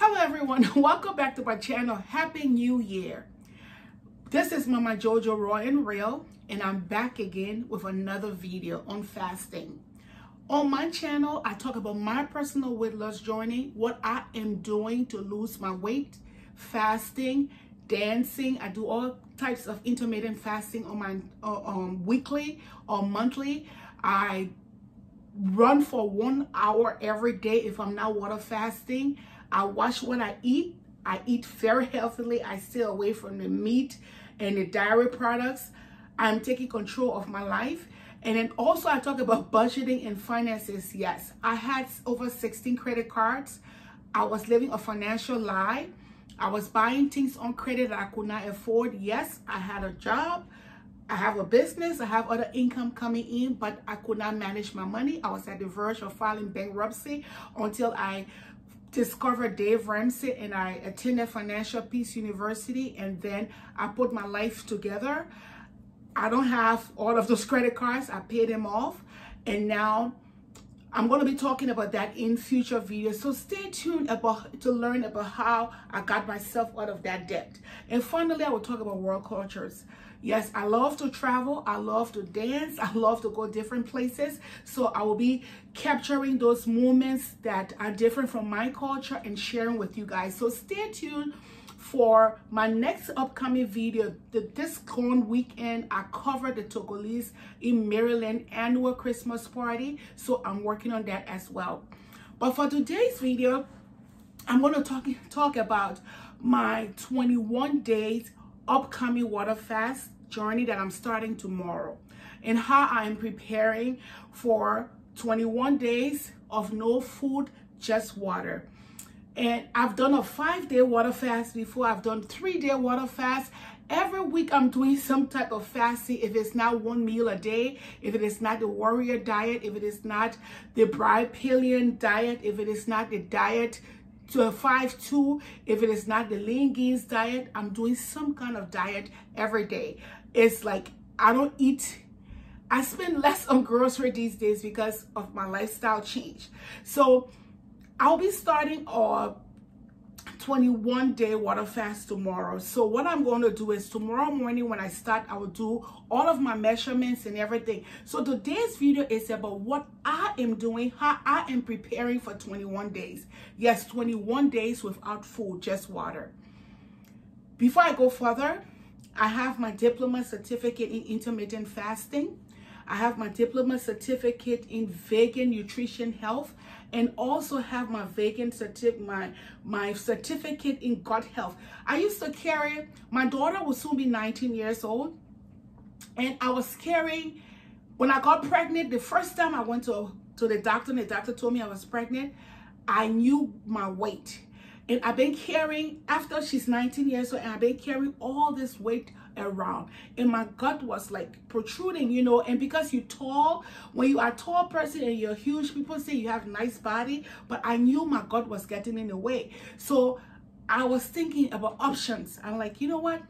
Hello everyone, welcome back to my channel. Happy New Year. This is Mama Jojo Raw and Real, and I'm back again with another video on fasting. On my channel, I talk about my personal weight loss journey, what I am doing to lose my weight, fasting, dancing. I do all types of intermittent fasting on my weekly or monthly. I run for 1 hour every day if I'm not water fasting. I watch what I eat. I eat very healthily. I stay away from the meat and the dairy products. I'm taking control of my life. And then also I talk about budgeting and finances. Yes, I had over 16 credit cards. I was living a financial lie. I was buying things on credit that I could not afford. Yes, I had a job. I have a business, I have other income coming in, but I could not manage my money. I was at the verge of filing bankruptcy until I discovered Dave Ramsey and I attended Financial Peace University, and then I put my life together. I don't have all of those credit cards. I paid them off, and now I'm going to be talking about that in future videos. So stay tuned to learn about how I got myself out of that debt. And finally, I will talk about world cultures. Yes, I love to travel. I love to dance. I love to go different places. So I will be capturing those moments that are different from my culture and sharing with you guys. So stay tuned for my next upcoming video. This current weekend, I covered the Togolese in Maryland annual Christmas party. So I'm working on that as well. But for today's video, I'm going to talk about my 21 days upcoming water fast journey that I'm starting tomorrow, and how I'm preparing for 21 days of no food, just water. And I've done a 5-day water fast before. I've done 3-day water fast. Every week I'm doing some type of fasting. If it's not 1 meal a day, if it is not the warrior diet, if it is not the Brypillion diet, if it is not the diet to a 5-2, if it is not the lean gains diet, I'm doing some kind of diet every day. It's like I don't eat. I spend less on grocery these days because of my lifestyle change. So I'll be starting a 21-day water fast tomorrow. So what I'm going to do is tomorrow morning when I start, I will do all of my measurements and everything. So today's video is about what I am doing, how I am preparing for 21 days. Yes, 21 days without food, just water. Before I go further, I have my diploma certificate in intermittent fasting. I have my diploma certificate in vegan nutrition health, and also have my vegan my certificate in gut health. I used to carry, my daughter will soon be 19 years old, and I was carrying, when I got pregnant, the first time I went to the doctor and the doctor told me I was pregnant, I knew my weight. And I've been carrying, after she's 19 years old, and I've been carrying all this weight around. And my gut was like protruding, you know. And because you're tall, when you are a tall person and you're huge, people say you have a nice body. But I knew my gut was getting in the way. So I was thinking about options. I'm like, you know what?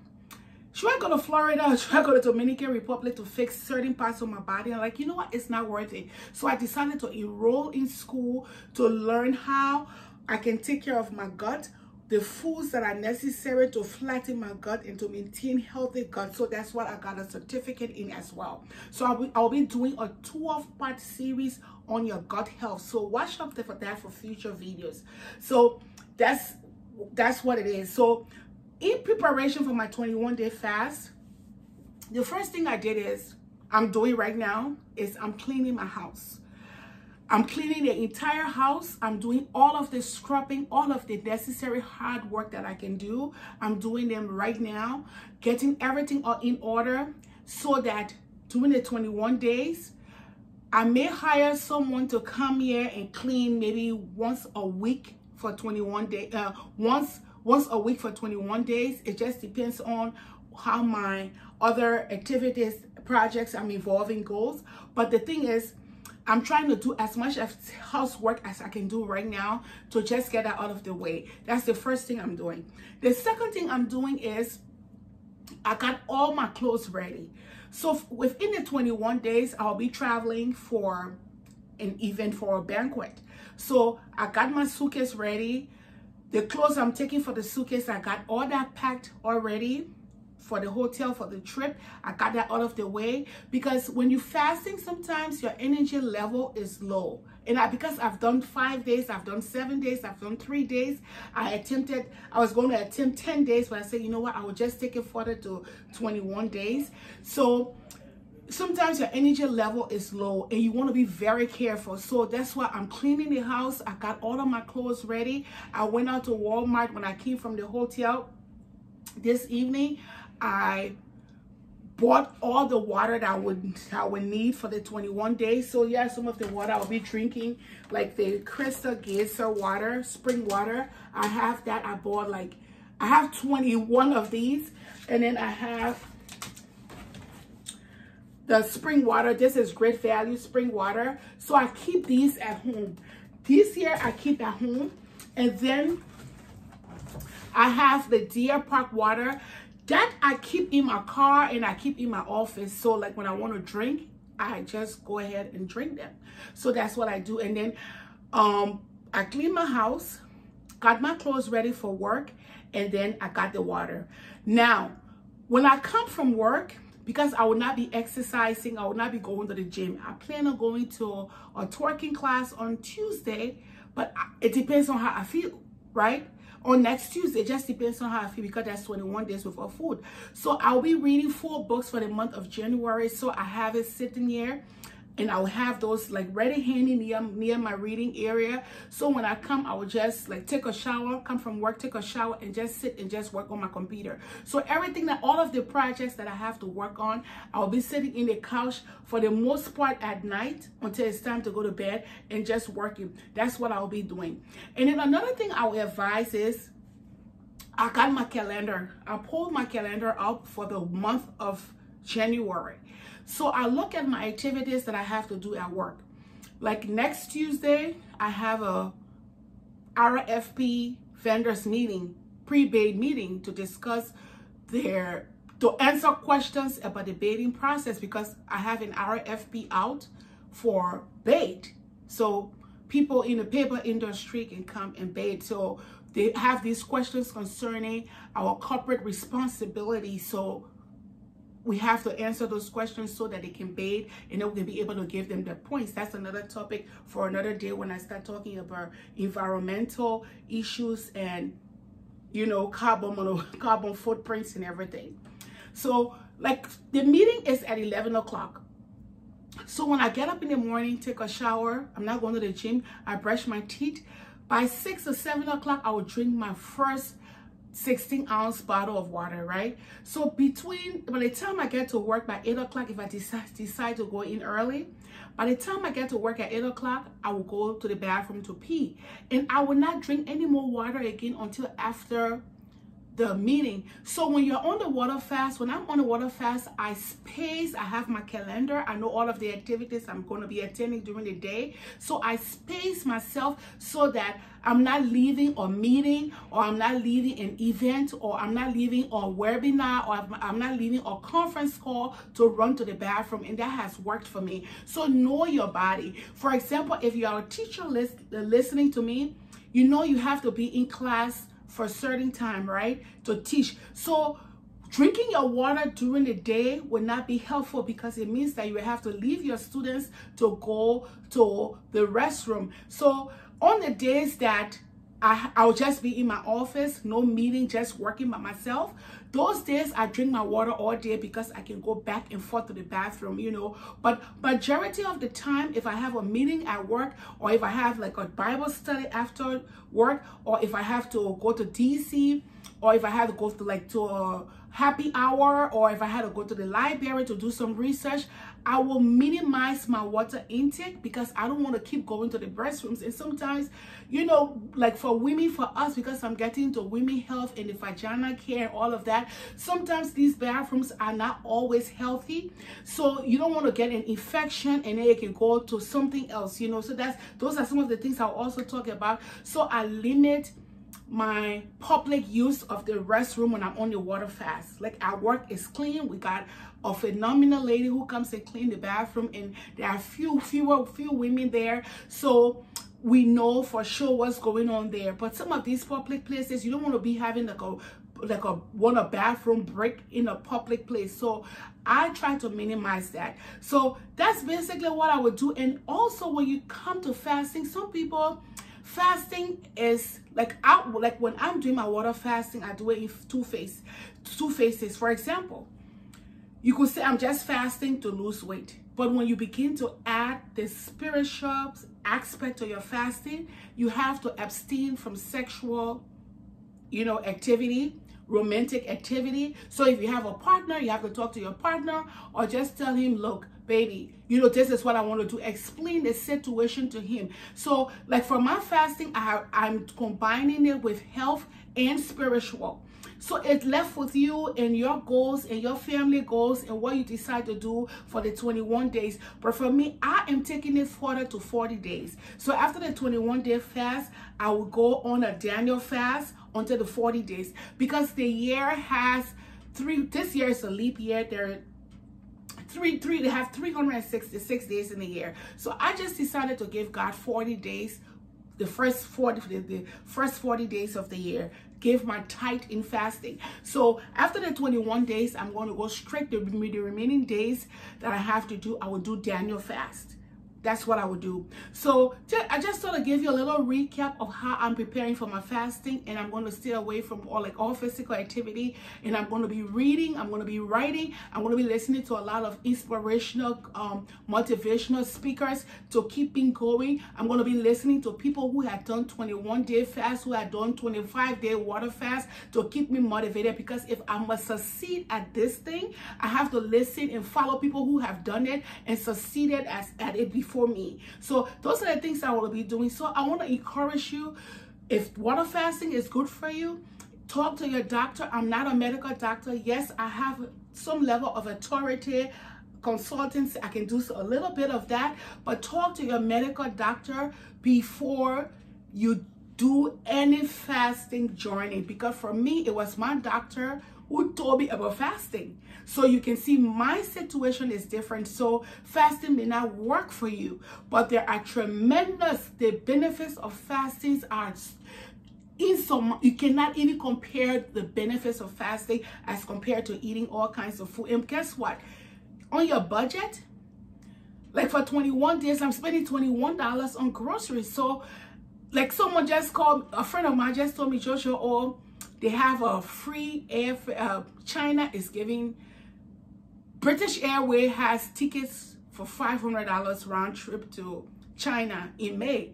Should I go to Florida or should I go to Dominican Republic to fix certain parts of my body? I'm like, you know what? It's not worth it. So I decided to enroll in school to learn how I can take care of my gut, the foods that are necessary to flatten my gut and to maintain healthy gut. So that's what I got a certificate in as well. So I'll be doing a 12-part series on your gut health. So watch out for that for future videos. So that's what it is. So in preparation for my 21-day fast, the first thing I did is, I'm doing right now, is I'm cleaning my house. I'm cleaning the entire house. I'm doing all of the scrubbing, all of the necessary hard work that I can do. I'm doing them right now, getting everything in order so that during the 21 days, I may hire someone to come here and clean maybe once a week for 21 days, once a week for 21 days. It just depends on how my other activities, projects I'm involved in goes. But the thing is, I'm trying to do as much housework as I can do right now to just get that out of the way. That's the first thing I'm doing. The second thing I'm doing is I got all my clothes ready. So within the 21 days, I'll be traveling for an event, for a banquet. So I got my suitcase ready. The clothes I'm taking for the suitcase, I got all that packed already for the hotel, for the trip. I got that out of the way, because when you're fasting, sometimes your energy level is low. And because I've done 5 days, I've done 7 days, I've done 3 days. I was going to attempt 10 days, but I said, you know what, I will just take it further to 21 days. So sometimes your energy level is low and you want to be very careful. So that's why I'm cleaning the house. I got all of my clothes ready. I went out to Walmart when I came from the hotel this evening. I bought all the water that I would need for the 21 days. So yeah, some of the water I'll be drinking, like the Crystal Geyser water, spring water. I have that. I bought I have 21 of these. And then I have the spring water. This is great value spring water. So I keep these at home. These here I keep at home. And then I have the Deer Park water that I keep in my car and I keep in my office. So like when I want to drink, I just go ahead and drink them. So that's what I do. And then I clean my house, got my clothes ready for work, and then I got the water. Now, when I come from work, because I will not be exercising, I will not be going to the gym. I plan on going to a twerking class on Tuesday, but it depends on how I feel, right? On next Tuesday, it just depends on how I feel, because that's 21 days without food. So I'll be reading 4 books for the month of January. So I have it sitting here, and I'll have those like ready handy near my reading area. So when I come, I will just like take a shower, come from work, take a shower, and just sit and just work on my computer. So all of the projects that I have to work on, I'll be sitting in the couch for the most part at night until it's time to go to bed and just working. That's what I'll be doing. And then another thing I will advise is, I got my calendar. I pulled my calendar out for the month of January. So I look at my activities that I have to do at work. Like next Tuesday, I have a RFP vendors meeting, pre-bid meeting, to discuss to answer questions about the bidding process, because I have an RFP out for bid. So people in the paper industry can come and bid. So they have these questions concerning our corporate responsibility. So we have to answer those questions so that they can bid, and then we can be able to give them the points. That's another topic for another day when I start talking about environmental issues and, you know, carbon footprints and everything. So like the meeting is at 11 o'clock. So when I get up in the morning, take a shower, I'm not going to the gym, I brush my teeth. By 6 or 7 o'clock, I will drink my first 16-ounce bottle of water, right? So by the time I get to work by 8 o'clock, if I decide to go in early, by the time I get to work at 8 o'clock, I will go to the bathroom to pee. And I will not drink any more water again until after the meeting. So when you're on the water fast, when I'm on the water fast, I space. I have my calendar. I know all of the activities I'm going to be attending during the day. So I space myself so that I'm not leaving a meeting, or I'm not leaving an event, or I'm not leaving a webinar, or I'm not leaving a conference call to run to the bathroom. And that has worked for me. So know your body. For example, if you are a teacher listening to me, you know you have to be in class for a certain time, right, to teach. So drinking your water during the day will not be helpful, because it means that you will have to leave your students to go to the restroom. So on the days that I'll just be in my office, no meeting, just working by myself, those days I drink my water all day, because I can go back and forth to the bathroom, you know. But majority of the time, if I have a meeting at work, or if I have like a Bible study after work, or if I have to go to DC, or if I have to go to a happy hour, or if I had to go to the library to do some research, I will minimize my water intake, because I don't want to keep going to the restrooms. And sometimes, you know, like for women, for us, because I'm getting into women health and the vagina care and all of that, sometimes these bathrooms are not always healthy. So you don't want to get an infection and then it can go to something else, you know. So those are some of the things I'll also talk about. So I limit my public use of the restroom when I'm on the water fast. Like our work is clean. We got a phenomenal lady who comes and clean the bathroom, and there are few women there. So we know for sure what's going on there. But some of these public places, you don't want to be having like a bathroom break in a public place. So I try to minimize that. So that's basically what I would do. And also when you come to fasting, some people, fasting is like when I'm doing my water fasting, I do it in two phases. For example, you could say I'm just fasting to lose weight. But when you begin to add the spiritual aspect to your fasting, you have to abstain from sexual, activity, romantic activity. So if you have a partner, you have to talk to your partner or just tell him, look, baby, this is what I want to do. Explain the situation to him. So like for my fasting, I'm combining it with health and spiritual. So it's left with you and your goals and your family goals and what you decide to do for the 21 days. But for me, I am taking it further to 40 days. So after the 21-day fast, I will go on a Daniel fast until the 40 days. Because the year has this year is a leap year. They have 366 days in a year. So I just decided to give God 40 days, the first 40 days of the year. Give my tithe in fasting. So after the 21 days, I'm going to go straight to the remaining days that I have to do. I will do Daniel fast. That's what I would do. So I just sort of give you a little recap of how I'm preparing for my fasting, and I'm going to stay away from all physical activity, and I'm going to be reading, I'm going to be writing, I'm going to be listening to a lot of inspirational, motivational speakers to keep me going. I'm going to be listening to people who have done 21-day fast, who have done 25-day water fast to keep me motivated, because if I must succeed at this thing, I have to listen and follow people who have done it and succeeded at it before me. So those are the things I will be doing. So I want to encourage you, if water fasting is good for you, talk to your doctor. I'm not a medical doctor. Yes, I have some level of authority, consultants. I can do a little bit of that, but talk to your medical doctor before you do any fasting journey, because for me, it was my doctor who told me about fasting. So you can see my situation is different. So fasting may not work for you, but there are the benefits of fasting are you cannot even compare the benefits of fasting as compared to eating all kinds of food. And guess what? On your budget, like for 21 days, I'm spending $21 on groceries. So like someone just called, a friend of mine just told me, Jojo, they have a free air, China is giving, British Airways has tickets for $500 round trip to China in May.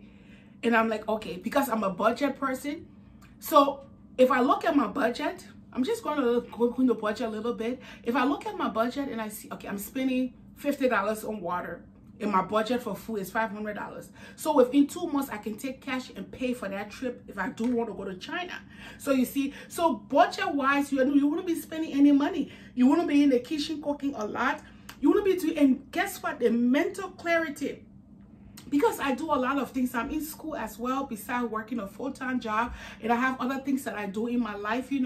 And I'm like, okay, because I'm a budget person. So if I look at my budget, I'm just going to go into the budget a little bit. If I look at my budget and I see, okay, I'm spending $50 on water, and my budget for food is $500. So within 2 months, I can take cash and pay for that trip if I do want to go to China. So you see, so budget-wise, you wouldn't be spending any money. You wouldn't be in the kitchen cooking a lot. You wouldn't be doing, and guess what? The mental clarity. Because I do a lot of things. I'm in school as well, besides working a full-time job. And I have other things that I do in my life, and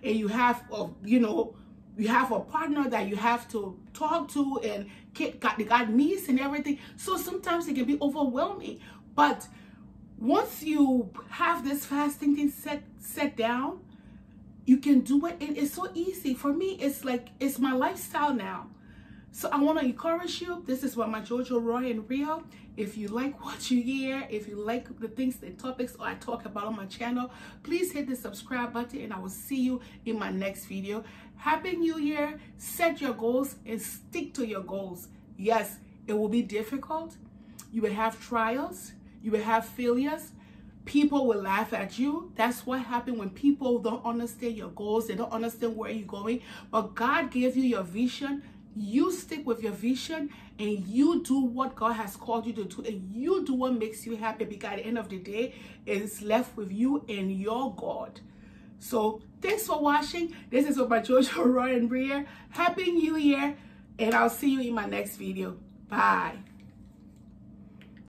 you have, you have a partner that you have to talk to, and they got needs and everything. So sometimes it can be overwhelming. But once you have this fasting thing set down, you can do it, and it's so easy. For me, it's like, it's my lifestyle now. So I want to encourage you. This is Mama Jojo Raw and Real. If you like what you hear, if you like the things, the topics I talk about on my channel, please hit the subscribe button, and I will see you in my next video. Happy New Year. Set your goals and stick to your goals. Yes, it will be difficult. You will have trials. You will have failures. People will laugh at you. That's what happens when people don't understand your goals. They don't understand where you're going. But God gave you your vision. You stick with your vision, and you do what God has called you to do, and you do what makes you happy, because at the end of the day, it's left with you and your God. So thanks for watching. This is Mama Jojo Raw and Real. Happy New Year, and I'll see you in my next video. Bye.